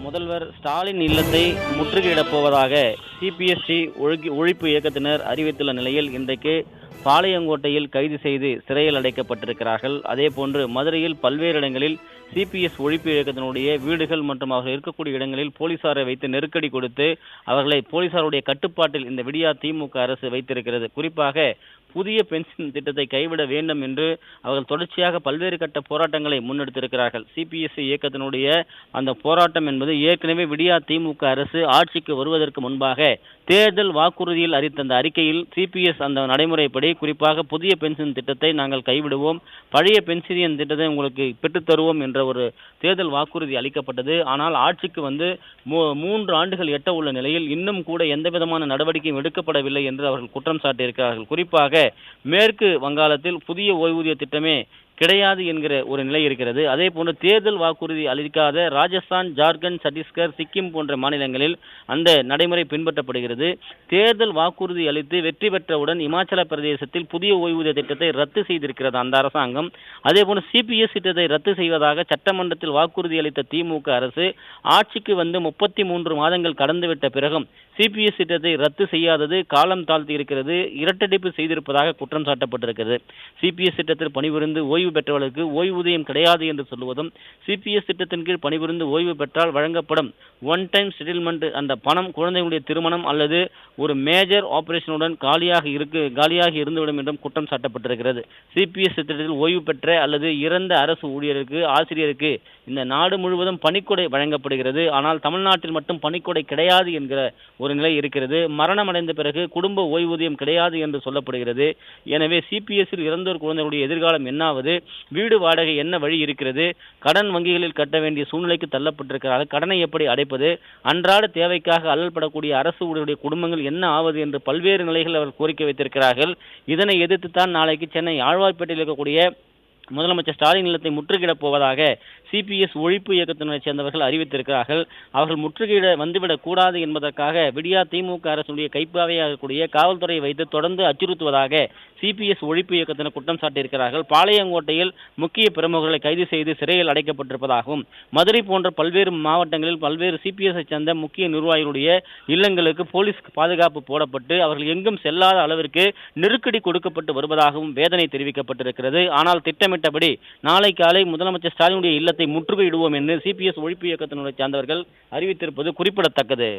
முதல்வர் ஸ்டாலின் இல்லத்தை முற்றுகையிடப் போவதாக சிபிஎஸ்டி ஒழிப்பு இயக்கத்தினர் அறிவித்துள்ள நிலையில் இன்றைக்கு பாளையங்கோட்டையில் கைது செய்து சிறையில் அடைக்கப்பட்டிருக்கிறார்கள். அதேபோன்று மதுரையில் பல்வேறு இடங்களில் சிபிஎஸ் ஒழிப்பு இயக்கத்தினுடைய வீடுகள் மற்றும் அவர்கள் இருக்கக்கூடிய இடங்களில் போலீசாரை வைத்து நெருக்கடி கொடுத்து அவர்களை போலீசாருடைய கட்டுப்பாட்டில் இந்த விடியா திமுக அரசு வைத்திருக்கிறது. குறிப்பாக புதிய பென்ஷன் திட்டத்தை கைவிட வேண்டும் என்று அவர்கள் தொடர்ச்சியாக பல்வேறு கட்ட போராட்டங்களை முன்னெடுத்திருக்கிறார்கள். சிபிஎஸ்இ இயக்கத்தினுடைய அந்த போராட்டம் என்பது ஏற்கனவே விடியா திமுக அரசு ஆட்சிக்கு வருவதற்கு முன்பாக தேர்தல் வாக்குறுதியில் அறிவித்த அந்த அறிக்கையில் சிபிஎஸ் அந்த நடைமுறைப்படி குறிப்பாக புதிய பென்ஷன் திட்டத்தை நாங்கள் கைவிடுவோம், பழைய பென்ஷன் திட்டத்தை உங்களுக்கு பெற்றுத்தருவோம் என்ற ஒரு தேர்தல் வாக்குறுதி அளிக்கப்பட்டது. ஆனால் ஆட்சிக்கு வந்து 3 ஆண்டுகள் எட்ட உள்ள நிலையில் இன்னும் கூட எந்த விதமான நடவடிக்கையும் எடுக்கப்படவில்லை என்று அவர்கள் குற்றம் சாட்டியிருக்கிறார்கள். குறிப்பாக மேற்கு வங்காளத்தில் புதிய ஓய்வூதிய திட்டமே கிடையாது என்கிற ஒரு நிலை இருக்கிறது. அதே போன்று தேர்தல் வாக்குறுதி அளிக்காத ராஜஸ்தான், ஜார்க்கண்ட், சத்தீஸ்கர், சிக்கிம் போன்ற மாநிலங்களில் அந்த நடைமுறை பின்பற்றப்படுகிறது. தேர்தல் வாக்குறுதி அளித்து வெற்றி பெற்றவுடன் இமாச்சல பிரதேசத்தில் புதிய ஓய்வூதிய திட்டத்தை ரத்து செய்திருக்கிறது அந்த அரசாங்கம். அதே போன்று சிபிஎஸ் திட்டத்தை ரத்து செய்வதாக சட்டமன்றத்தில் வாக்குறுதி அளித்த திமுக அரசு ஆட்சிக்கு வந்து 33 மாதங்கள் கடந்துவிட்ட பிறகும் சிபிஎஸ் திட்டத்தை ரத்து செய்யாதது காலம் தாழ்த்தி இருக்கிறது, இரட்டடிப்பு செய்திருப்பதாக குற்றம் சாட்டப்பட்டிருக்கிறது. சிபிஎஸ் திட்டத்தில் பணிபுரிந்து ஓய்வு பெற்றவர்களுக்கு ஓய்வூதியம் கிடையாது என்று சொல்லுவதும், சிபிஎஸ் திட்டத்தின் கீழ் பணிபுரிந்து ஓய்வு பெற்றால் வழங்கப்படும் ஒன் டைம் செட்டில்மெண்ட் அந்த பணம் குழந்தைகளுடைய திருமணம் அல்லது ஒரு மேஜர் ஆபரேஷனுடன் காலியாக இருந்துவிடும் என்றும் குற்றம் சாட்டப்பட்டிருக்கிறது. சிபிஎஸ் திட்டத்தில் ஓய்வு பெற்ற அல்லது இறந்த அரசு ஊழியருக்கு, ஆசிரியருக்கு இந்த நாடு முழுவதும் பணிக்கொடை வழங்கப்படுகிறது. ஆனால் தமிழ்நாட்டில் மட்டும் பணிக்கொடை கிடையாது என்கிற ஒரு நிலை இருக்கிறது. மரணம் அடைந்த பிறகு குடும்ப ஓய்வூதியம் கிடையாது என்று சொல்லப்படுகிறது. எனவே சிபிஎஸ்இல் இறந்தோர் குழந்தைகளுடைய எதிர்காலம் என்னாவது, வீடு வாடகை என்ன வழி இருக்கிறது, கடன் வங்கிகளில் கட்ட வேண்டிய சூழ்நிலைக்கு தள்ளப்பட்டிருக்கிறார்கள், கடனை எப்படி அடைப்பது, அன்றாட தேவைக்காக அல்லல்படக்கூடிய அரசு ஊழியருடைய குடும்பங்கள் என்ன ஆவது என்று பல்வேறு நிலைகள் அவர் கோரிக்கை வைத்திருக்கிறார்கள். இதனை எதிர்த்துத்தான் நாளைக்கு சென்னை ஆழ்வார்பேட்டையில் இருக்கக்கூடிய முதலமைச்சர் ஸ்டாலின் இல்லத்தை முற்றுகையிடப் போவதாக சிபிஎஸ் ஒழிப்பு இயக்கத்தினரைச் சேர்ந்தவர்கள் அறிவித்திருக்கிறார்கள். அவர்கள் முற்றுகையிட வந்துவிடக் கூடாது என்பதற்காக விடியா திமுக அரசுடைய கைப்பாவையாகக்கூடிய காவல்துறையை வைத்து தொடர்ந்து அச்சுறுத்துவதாக சிபிஎஸ் ஒழிப்பு இயக்கத்தினர் குற்றம் சாட்டியிருக்கிறார்கள். பாளையங்கோட்டையில் முக்கிய பிரமுகர்களை கைது செய்து சிறையில் அடைக்கப்பட்டிருப்பதாகவும், மதுரை போன்ற பல்வேறு மாவட்டங்களில் பல்வேறு சிபிஎஸ்ஐ சேர்ந்த முக்கிய நிர்வாகிகளுடைய இல்லங்களுக்கு போலீஸ் பாதுகாப்பு போடப்பட்டு அவர்கள் எங்கும் செல்லாத அளவிற்கு நெருக்கடி கொடுக்கப்பட்டு வருவதாகவும் வேதனை தெரிவிக்கப்பட்டிருக்கிறது. ஆனால் திட்டமிட்டபடி நாளை காலை முதலமைச்சர் ஸ்டாலினுடைய இல்லத்தை முற்றுகையிடுவோம் என்று சிபிஎஸ் ஒழிப்பு இயக்கத்தினரை சார்ந்தவர்கள் அறிவித்திருப்பது குறிப்பிடத்தக்கது.